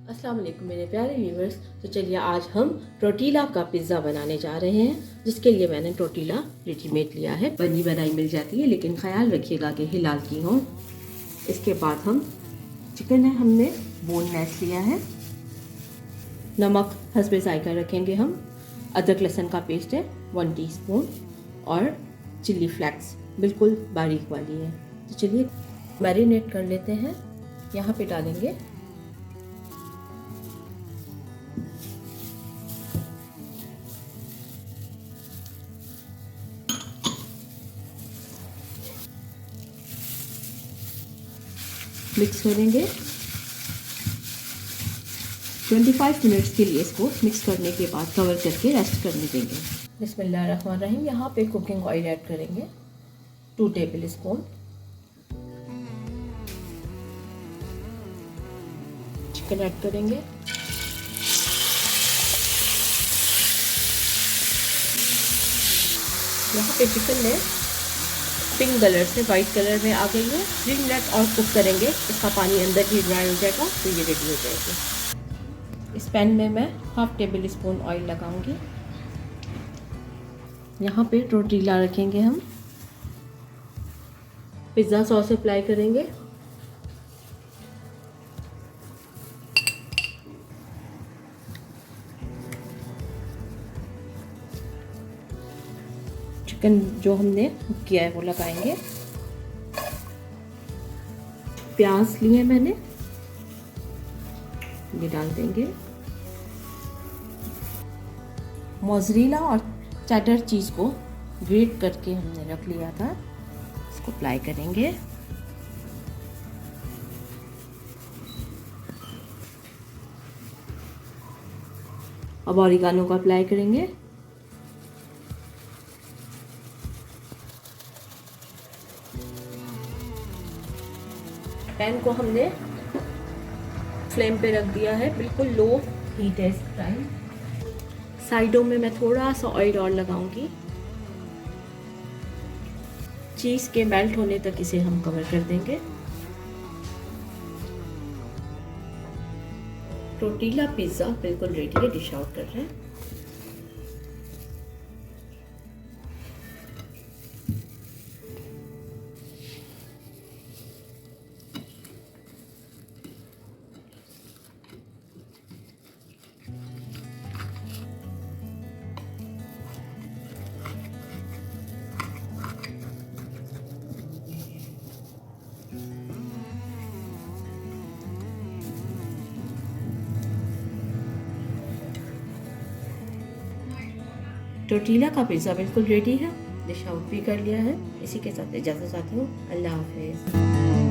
अस्सलाम वालेकुम मेरे प्यारे व्यूवर्स। तो चलिए आज हम टोर्टिला का पिज़्ज़ा बनाने जा रहे हैं, जिसके लिए मैंने टोर्टिला रेडीमेड लिया है। बनी बनाई मिल जाती है, लेकिन ख्याल रखिएगा कि हिलाल की हो। इसके बाद हम चिकन है, हमने बोनलेस लिया है। नमक हस्बे जायका रखेंगे हम। अदरक लहसुन का पेस्ट है 1 टीस्पून और चिल्ली फ्लेक्स बिल्कुल बारीक वाली है। तो चलिए मैरिनेट कर लेते हैं। यहाँ पे डालेंगे मिक्स करेंगे 25 मिनट्स के लिए। इसको मिक्स करने के बाद कवर करके रेस्ट करने देंगे। बिस्मिल्लाहिर्रहमानिर्रहीम। यहाँ पे कुकिंग ऑयल ऐड करेंगे 2 टेबल स्पून। चिकन ऐड करेंगे। यहाँ पे चिकन में पिंक कलर से वाइट कलर में आ गई है। 3 मिनट और कुक करेंगे, इसका पानी अंदर ही ड्राई हो जाएगा तो ये रेडी हो जाएगी। इस पैन में मैं 1/2 टेबल स्पून ऑयल लगाऊंगी। यहाँ पे टोर्टिला रखेंगे हम। पिज़्ज़ा सॉस अप्लाई करेंगे। चिकन जो हमने कुक किया है वो लगाएंगे। प्याज लिए मैंने, ये डाल देंगे। मोज़रेला और चेडर चीज़ को ग्रेट करके हमने रख लिया था, इसको अप्लाई करेंगे। अब ऑरिगानो को अप्लाई करेंगे। पैन को हमने फ्लेम पे रख दिया है, बिल्कुल लो हीट है इस टाइम। साइडों में मैं थोड़ा सा ऑयल और लगाऊंगी। चीज़ के मेल्ट होने तक इसे हम कवर कर देंगे। टोर्टिला पिज़्ज़ा बिल्कुल रेडी है, डिश आउट कर रहे हैं। टोर्टिला का पिज़्ज़ा बिल्कुल रेडी है, डिश आउट भी कर लिया है। इसी के साथ इजाज़त चाहती हूँ। अल्लाह हाफ़िज़।